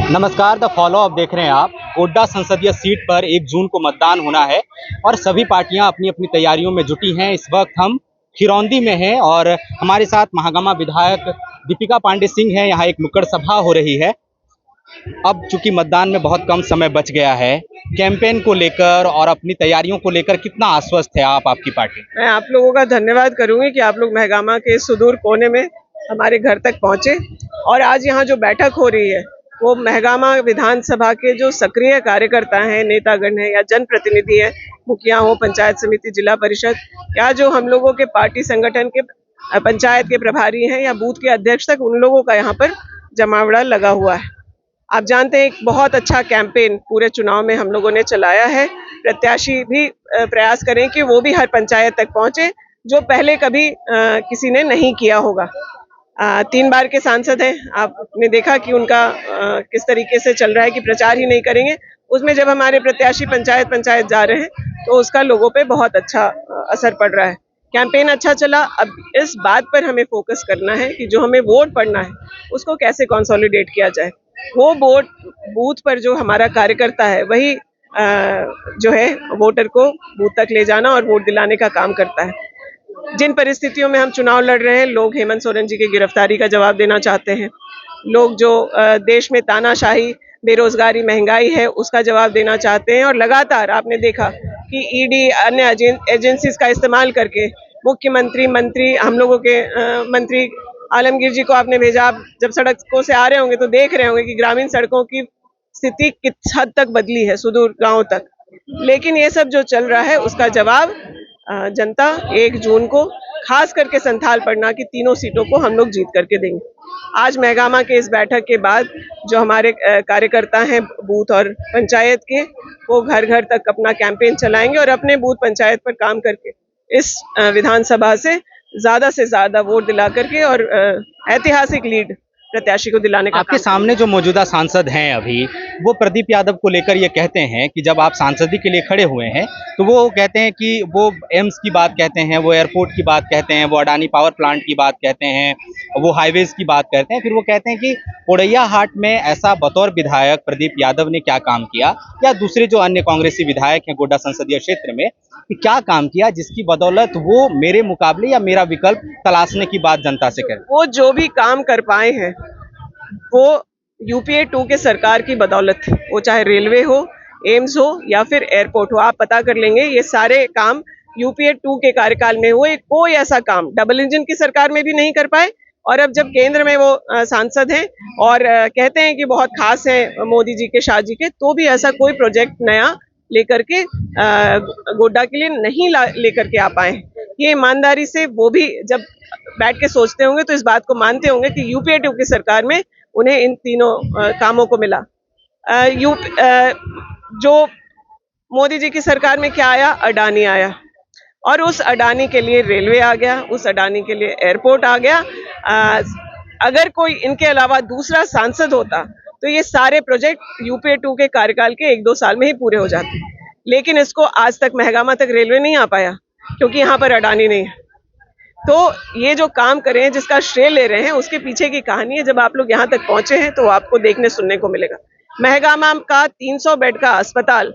नमस्कार, the follow up देख रहे हैं आप। गोड्डा संसदीय सीट पर 1 जून को मतदान होना है और सभी पार्टियां अपनी अपनी तैयारियों में जुटी हैं। इस वक्त हम खिरौंदी में हैं और हमारे साथ महागामा विधायक दीपिका पांडे सिंह हैं। यहाँ एक नुक्कड़ सभा हो रही है। अब चूंकि मतदान में बहुत कम समय बच गया है, कैंपेन को लेकर और अपनी तैयारियों को लेकर कितना आश्वस्त है आप, आपकी पार्टी? मैं आप लोगों का धन्यवाद करूंगी कि आप लोग महागामा के सुदूर कोने में हमारे घर तक पहुंचे और आज यहाँ जो बैठक हो रही है वो महागामा विधानसभा के जो सक्रिय कार्यकर्ता हैं, नेतागण हैं या जनप्रतिनिधि हैं, मुखिया हो, पंचायत समिति, जिला परिषद या जो हम लोगों के पार्टी संगठन के पंचायत के प्रभारी हैं या बूथ के अध्यक्ष तक, उन लोगों का यहाँ पर जमावड़ा लगा हुआ है। आप जानते हैं एक बहुत अच्छा कैंपेन पूरे चुनाव में हम लोगों ने चलाया है। प्रत्याशी भी प्रयास करें कि वो भी हर पंचायत तक पहुंचे, जो पहले कभी किसी ने नहीं किया होगा। 3 बार के सांसद हैं, आपने देखा कि उनका किस तरीके से चल रहा है कि प्रचार ही नहीं करेंगे। उसमें जब हमारे प्रत्याशी पंचायत जा रहे हैं तो उसका लोगों पे बहुत अच्छा असर पड़ रहा है। कैंपेन अच्छा चला। अब इस बात पर हमें फोकस करना है कि जो हमें वोट पड़ना है उसको कैसे कंसोलिडेट किया जाए। वो वोट बूथ पर जो हमारा कार्यकर्ता है वही जो है वोटर को बूथ तक ले जाना और वोट दिलाने का काम करता है। जिन परिस्थितियों में हम चुनाव लड़ रहे हैं, लोग हेमंत सोरेन जी की गिरफ्तारी का जवाब देना चाहते हैं। लोग जो देश में तानाशाही, बेरोजगारी, महंगाई है उसका जवाब देना चाहते हैं। और लगातार आपने देखा कि ईडी अन्य एजेंसीज का इस्तेमाल करके मुख्यमंत्री, मंत्री, हम लोगों के मंत्री आलमगीर जी को आपने भेजा। आप जब सड़कों से आ रहे होंगे तो देख रहे होंगे कि ग्रामीण सड़कों की स्थिति किस हद तक बदली है, सुदूर गांव तक। लेकिन ये सब जो चल रहा है उसका जवाब जनता 1 जून को खास करके संथाल पड़ना की तीनों सीटों को हम लोग जीत करके देंगे। आज महागामा के इस बैठक के बाद जो हमारे कार्यकर्ता हैं बूथ और पंचायत के, वो घर घर तक अपना कैंपेन चलाएंगे और अपने बूथ पंचायत पर काम करके इस विधानसभा से ज्यादा वोट दिला करके और ऐतिहासिक लीड प्रत्याशी को दिलाने का। आपके सामने जो मौजूदा सांसद हैं अभी, वो प्रदीप यादव को लेकर ये कहते हैं कि जब आप सांसदी के लिए खड़े हुए हैं तो वो कहते हैं कि वो एम्स की बात कहते हैं, वो एयरपोर्ट की बात कहते हैं, वो अडानी पावर प्लांट की बात कहते हैं, वो हाईवेज की बात कहते हैं। फिर वो कहते हैं कि पोड़ैया हाट में ऐसा बतौर विधायक प्रदीप यादव ने क्या काम किया, या दूसरे जो अन्य कांग्रेसी विधायक हैं गोड्डा संसदीय क्षेत्र में, कि क्या काम किया जिसकी बदौलत वो मेरे मुकाबले या मेरा विकल्प तलाशने की बात जनता से करें। वो जो भी काम कर पाए हैं वो यूपीए 2 के सरकार की बदौलत, वो चाहे रेलवे हो, एम्स हो या फिर एयरपोर्ट हो, आप पता कर लेंगे ये सारे काम यूपीए 2 के कार्यकाल में हुए। कोई ऐसा काम डबल इंजन की सरकार में भी नहीं कर पाए। और अब जब केंद्र में वो सांसद हैं और कहते हैं कि बहुत खास है मोदी जी के, शाह जी के, तो भी ऐसा कोई प्रोजेक्ट नया लेकर के गोड्डा के लिए नहीं लेकर के आ पाए। ये ईमानदारी से वो भी जब बैठ के सोचते होंगे तो इस बात को मानते होंगे कि यूपीए 2 की सरकार में उन्हें इन तीनों कामों को मिला। जो मोदी जी की सरकार में क्या आया, अडानी आया और उस अडानी के लिए रेलवे आ गया, उस अडानी के लिए एयरपोर्ट आ गया। अगर कोई इनके अलावा दूसरा सांसद होता तो ये सारे प्रोजेक्ट यूपीए 2 के कार्यकाल के 1-2 साल में ही पूरे हो जाते। लेकिन इसको आज तक महागामा तक रेलवे नहीं आ पाया क्योंकि यहाँ पर अडानी नहीं है। तो ये जो काम कर रहे हैं, जिसका श्रेय ले रहे हैं, उसके पीछे की कहानी है। जब आप लोग यहाँ तक पहुंचे हैं तो आपको देखने सुनने को मिलेगा। महागामा का 300 बेड का अस्पताल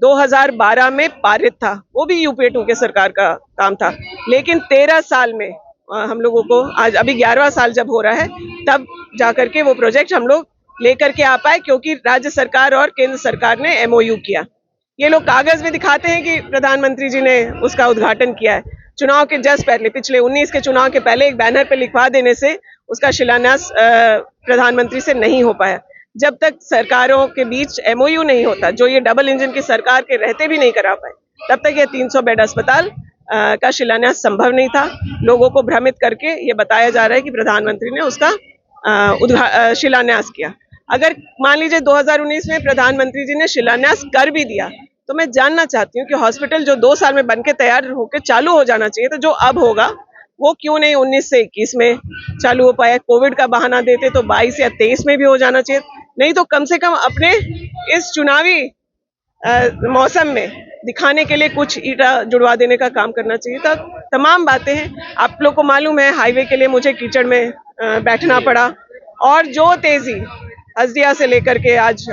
2012 में पारित था, वो भी यूपीए 2 के सरकार का काम था। लेकिन 13 साल में हम लोगों को, आज अभी 11वां साल जब हो रहा है, तब जाकर के वो प्रोजेक्ट हम लोग लेकर के आ पाए क्योंकि राज्य सरकार और केंद्र सरकार ने एमओयू किया। ये लोग कागज में दिखाते हैं कि प्रधानमंत्री जी ने उसका उद्घाटन किया है। चुनाव के जस्ट पहले, पिछले 19 के चुनाव के पहले एक बैनर पे लिखवा देने से उसका शिलान्यास प्रधानमंत्री से नहीं हो पाया। जब तक सरकारों के बीच एमओयू नहीं होता, जो ये डबल इंजन की सरकार के रहते भी नहीं करा पाए, तब तक ये 300 बेड अस्पताल का शिलान्यास संभव नहीं था। लोगों को भ्रमित करके ये बताया जा रहा है कि प्रधानमंत्री ने उसका शिलान्यास किया। अगर मान लीजिए 2019 में प्रधानमंत्री जी ने शिलान्यास कर भी दिया तो मैं जानना चाहती हूँ कि हॉस्पिटल जो 2 साल में बनके तैयार होकर चालू हो जाना चाहिए, तो जो अब होगा वो क्यों नहीं 19 से 21 में चालू हो पाया। कोविड का बहाना देते तो 22 या 23 में भी हो जाना चाहिए। नहीं तो कम से कम अपने इस चुनावी मौसम में दिखाने के लिए कुछ ईटा जुड़वा देने का काम करना चाहिए था। तमाम बातें हैं। आप लोग को मालूम है हाईवे के लिए मुझे कीचड़ में बैठना पड़ा और जो तेजी हल्दिया से लेकर के आज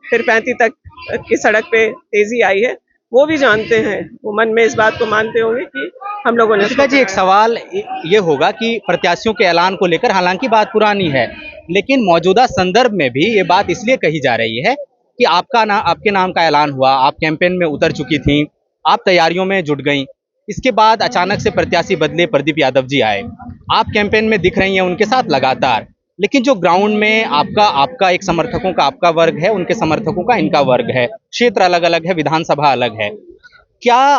फिर 35 तक की सड़क पे तेजी आई है, वो भी जानते हैं, वो मन में इस बात को मानते होंगे कि हम लोगों ने कृतिका जी, एक सवाल ये होगा कि प्रत्याशियों के ऐलान को लेकर हालांकि बात पुरानी है, लेकिन मौजूदा संदर्भ में भी ये बात इसलिए कही जा रही है कि आपके नाम का ऐलान हुआ, आप कैंपेन में उतर चुकी थीं, आप तैयारियों में जुट गईं। इसके बाद अचानक से प्रत्याशी बदले, प्रदीप यादव जी आए। आप कैंपेन में दिख रही हैं उनके साथ लगातार, लेकिन जो ग्राउंड में आपका एक समर्थकों का आपका वर्ग है, उनके समर्थकों का इनका वर्ग है, क्षेत्र अलग अलग है, विधानसभा अलग है। क्या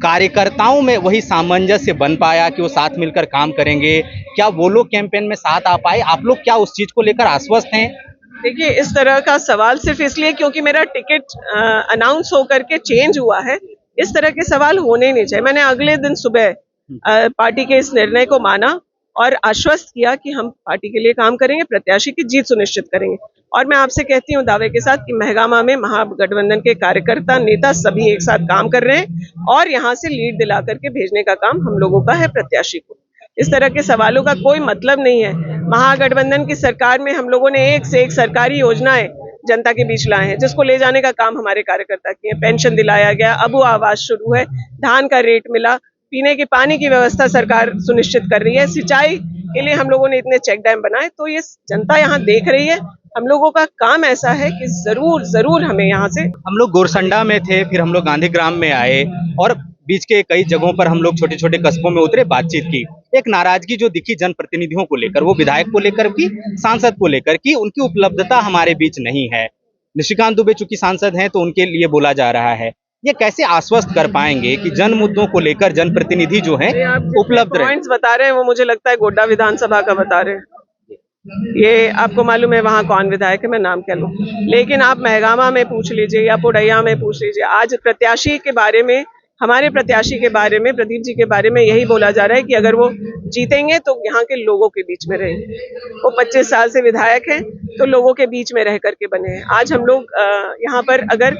कार्यकर्ताओं में वही सामंजस्य बन पाया कि वो साथ मिलकर काम करेंगे? क्या वो लोग कैंपेन में साथ आ पाए? आप लोग क्या उस चीज को लेकर आश्वस्त हैं? देखिए, इस तरह का सवाल सिर्फ इसलिए क्योंकि मेरा टिकट अनाउंस होकर के चेंज हुआ है, इस तरह के सवाल होने ही नहीं चाहिए। मैंने अगले दिन सुबह पार्टी के इस निर्णय को माना और आश्वस्त किया कि हम पार्टी के लिए काम करेंगे, प्रत्याशी की जीत सुनिश्चित करेंगे। और मैं आपसे कहती हूँ दावे के साथ कि महगामा में महागठबंधन के कार्यकर्ता, नेता सभी एक साथ काम कर रहे हैं और यहाँ से लीड दिला करके भेजने का काम हम लोगों का है प्रत्याशी को। इस तरह के सवालों का कोई मतलब नहीं है। महागठबंधन की सरकार में हम लोगों ने एक से एक सरकारी योजनाएं जनता के बीच लाए हैं, जिसको ले जाने का काम हमारे कार्यकर्ता किए हैं। पेंशन दिलाया गया, अबू आवास शुरू है, धान का रेट मिला, पीने के पानी की व्यवस्था सरकार सुनिश्चित कर रही है, सिंचाई के लिए हम लोगों ने इतने चेक डैम बनाए। तो ये जनता यहाँ देख रही है। हम लोगों का काम ऐसा है कि जरूर हमें यहाँ से, हम लोग गोरसंडा में थे, फिर हम लोग गांधीग्राम में आए और बीच के कई जगहों पर हम लोग छोटे छोटे कस्बों में उतरे, बातचीत की। एक नाराजगी जो दिखी जनप्रतिनिधियों को लेकर, वो विधायक को लेकर की, सांसद को लेकर की, उनकी उपलब्धता हमारे बीच नहीं है। निशिकांत दुबे चूंकि सांसद हैं तो उनके लिए बोला जा रहा है। ये कैसे आश्वस्त कर पाएंगे कि जन मुद्दों को लेकर जनप्रतिनिधि जो हैं उपलब्ध रहे? पॉइंट्स बता रहे हैं वो मुझे लगता है गोड्डा विधानसभा का बता रहे हैं। ये आपको मालूम है वहाँ कौन विधायक है, मैं नाम क्या लूं, लेकिन आप महगामा में पूछ लीजिए या पुड़ैया में पूछ लीजिए। आज प्रत्याशी के बारे में, हमारे प्रत्याशी के बारे में, प्रदीप जी के बारे में यही बोला जा रहा है कि अगर वो जीतेंगे तो यहाँ के लोगों के बीच में रहेंगे। वो 25 साल से विधायक हैं तो लोगों के बीच में रह करके बने हैं। आज हम लोग यहाँ पर अगर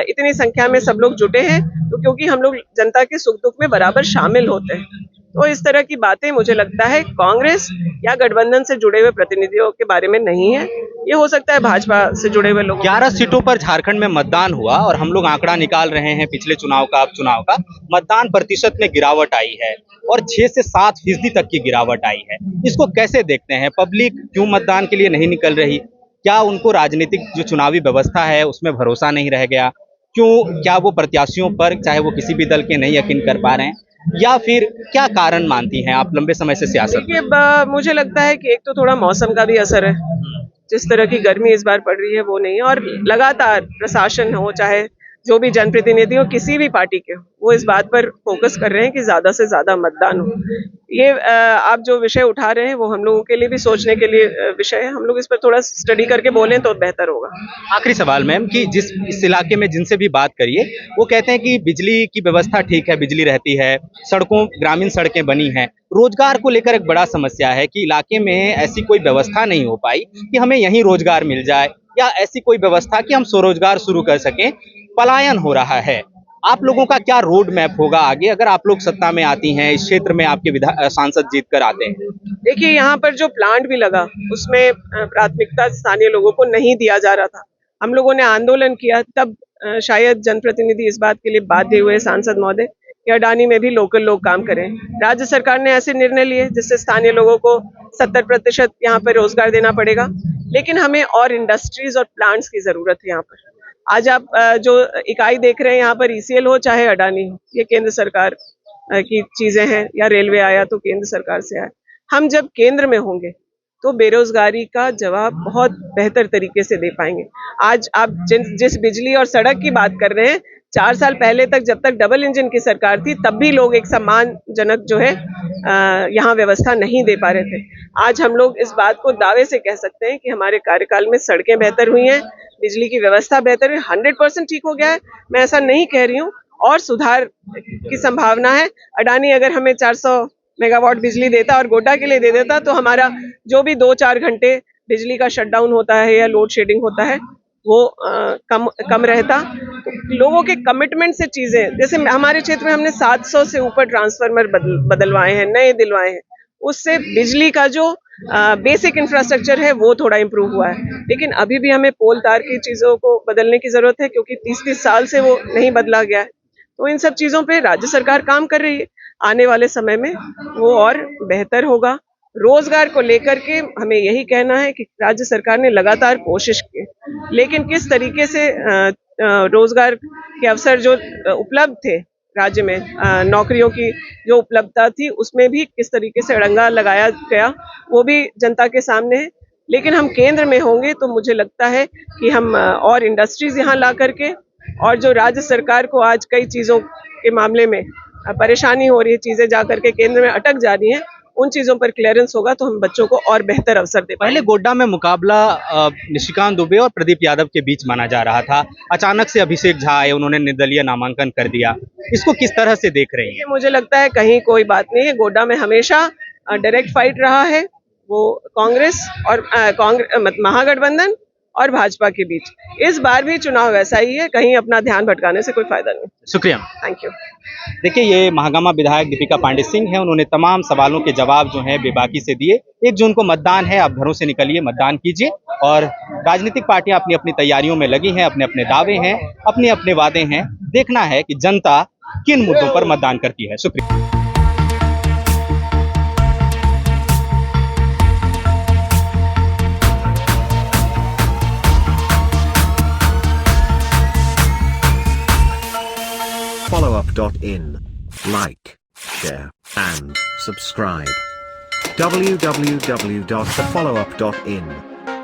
इतनी संख्या में सब लोग जुटे हैं तो क्योंकि हम लोग जनता के सुख दुख में बराबर शामिल होते हैं। तो इस तरह की बातें मुझे लगता है कांग्रेस या गठबंधन से जुड़े हुए प्रतिनिधियों के बारे में नहीं है। ये हो सकता है भाजपा से जुड़े हुए लोग। 11 सीटों पर झारखंड में मतदान हुआ और हम लोग आंकड़ा निकाल रहे हैं पिछले चुनाव का, अब चुनाव का मतदान प्रतिशत में गिरावट आई है और 6 से 7% तक की गिरावट आई है। इसको कैसे देखते हैं? पब्लिक क्यों मतदान के लिए नहीं निकल रही? क्या उनको राजनीतिक जो चुनावी व्यवस्था है उसमें भरोसा नहीं रह गया? क्या वो प्रत्याशियों पर, चाहे वो किसी भी दल के, नहीं यकीन कर पा रहे हैं, या फिर क्या कारण मानती हैं आप लंबे समय से सियासत? देखिए, मुझे लगता है कि एक तो थोड़ा मौसम का भी असर है। जिस तरह की गर्मी इस बार पड़ रही है वो नहीं है, और लगातार प्रशासन हो, चाहे जो भी जनप्रतिनिधि हो, किसी भी पार्टी के, वो इस बात पर फोकस कर रहे हैं कि ज्यादा से ज्यादा मतदान हो। ये आप जो विषय उठा रहे हैं वो हम लोगों के लिए भी सोचने के लिए विषय है। हम लोग इस पर थोड़ा स्टडी करके बोलें तो बेहतर होगा। आखिरी सवाल मैम, कि इस इलाके में जिनसे भी बात करिए वो कहते हैं कि बिजली की व्यवस्था ठीक है, बिजली रहती है, सड़कों, ग्रामीण सड़कें बनी हैं। रोजगार को लेकर एक बड़ा समस्या है कि इलाके में ऐसी कोई व्यवस्था नहीं हो पाई कि हमें यहीं रोजगार मिल जाए, या ऐसी कोई व्यवस्था कि हम स्वरोजगार शुरू कर सकें। पलायन हो रहा है। आप लोगों का क्या रोड मैप होगा आगे अगर आप लोग सत्ता में आती हैं, इस क्षेत्र में आपके सांसद जीत कर आते हैं? देखिए, यहाँ पर जो प्लांट भी लगा उसमें प्राथमिकता स्थानीय लोगों को नहीं दिया जा रहा था। हम लोगों ने आंदोलन किया, तब शायद जनप्रतिनिधि इस बात के लिए बाध्य हुए, सांसद महोदय, कि अडानी में भी लोकल लोग काम करें। राज्य सरकार ने ऐसे निर्णय लिए जिससे स्थानीय लोगों को 70% यहाँ पर रोजगार देना पड़ेगा। लेकिन हमें और इंडस्ट्रीज और प्लांट्स की जरूरत है यहाँ पर। आज आप जो इकाई देख रहे हैं यहाँ पर, ECL हो चाहे अडानी हो, ये केंद्र सरकार की चीजें हैं, या रेलवे आया तो केंद्र सरकार से आया। हम जब केंद्र में होंगे तो बेरोजगारी का जवाब बहुत बेहतर तरीके से दे पाएंगे। आज आप जिस बिजली और सड़क की बात कर रहे हैं, 4 साल पहले तक, जब तक डबल इंजन की सरकार थी, तब भी लोग एक सम्मानजनक जो है यहाँ व्यवस्था नहीं दे पा रहे थे। आज हम लोग इस बात को दावे से कह सकते हैं कि हमारे कार्यकाल में सड़कें बेहतर हुई हैं, बिजली की व्यवस्था बेहतर है, 100% ठीक हो गया है। मैं ऐसा नहीं कह रही हूँ, और सुधार की संभावना है। अडानी अगर हमें 400 मेगावाट बिजली देता और गोड्डा के लिए दे देता तो हमारा जो भी 2-4 घंटे बिजली का शटडाउन होता है या लोड शेडिंग होता है वो कम रहता। तो लोगों के कमिटमेंट से चीजें, जैसे हमारे क्षेत्र में हमने 700 से ऊपर ट्रांसफार्मर बदलवाए हैं, नए दिलवाए हैं। उससे बिजली का जो बेसिक इंफ्रास्ट्रक्चर है वो थोड़ा इम्प्रूव हुआ है, लेकिन अभी भी हमें पोल तार की चीज़ों को बदलने की ज़रूरत है, क्योंकि 30-30 साल से वो नहीं बदला गया है। तो इन सब चीज़ों पे राज्य सरकार काम कर रही है, आने वाले समय में वो और बेहतर होगा। रोजगार को लेकर के हमें यही कहना है कि राज्य सरकार ने लगातार कोशिश की, लेकिन किस तरीके से रोजगार के अवसर जो उपलब्ध थे राज्य में, नौकरियों की जो उपलब्धता थी उसमें भी किस तरीके से अड़ंगा लगाया गया वो भी जनता के सामने है। लेकिन हम केंद्र में होंगे तो मुझे लगता है कि हम और इंडस्ट्रीज यहाँ ला करके, और जो राज्य सरकार को आज कई चीज़ों के मामले में परेशानी हो रही है, चीज़ें जा करके केंद्र में अटक जा रही हैं, उन चीज़ों पर क्लियरेंस होगा तो हम बच्चों को और बेहतर अवसर दे पाएंगे। पहले गोड्डा में मुकाबला निशिकांत दुबे और प्रदीप यादव के बीच माना जा रहा था। अचानक से अभिषेक झा आए, उन्होंने निर्दलीय नामांकन कर दिया। इसको किस तरह से देख रही हैं? मुझे लगता है कहीं कोई बात नहीं है। गोड्डा में हमेशा डायरेक्ट फाइट रहा है, वो कांग्रेस और महागठबंधन और भाजपा के बीच। इस बार भी चुनाव वैसा ही है, कहीं अपना ध्यान भटकाने से कोई फायदा नहीं। शुक्रिया। Thank you. देखिए, ये महागामा विधायक दीपिका पांडे सिंह हैं। उन्होंने तमाम सवालों के जवाब जो हैं बेबाकी से दिए। 1 जून को मतदान है, आप घरों से निकलिए, मतदान कीजिए। और राजनीतिक पार्टियां अपनी अपनी तैयारियों में लगी हैं, अपने अपने दावे हैं, अपने अपने वादे हैं। देखना है कि जनता किन मुद्दों पर मतदान करती है। शुक्रिया। followup.in. Like, share, and subscribe. www.thefollowup.in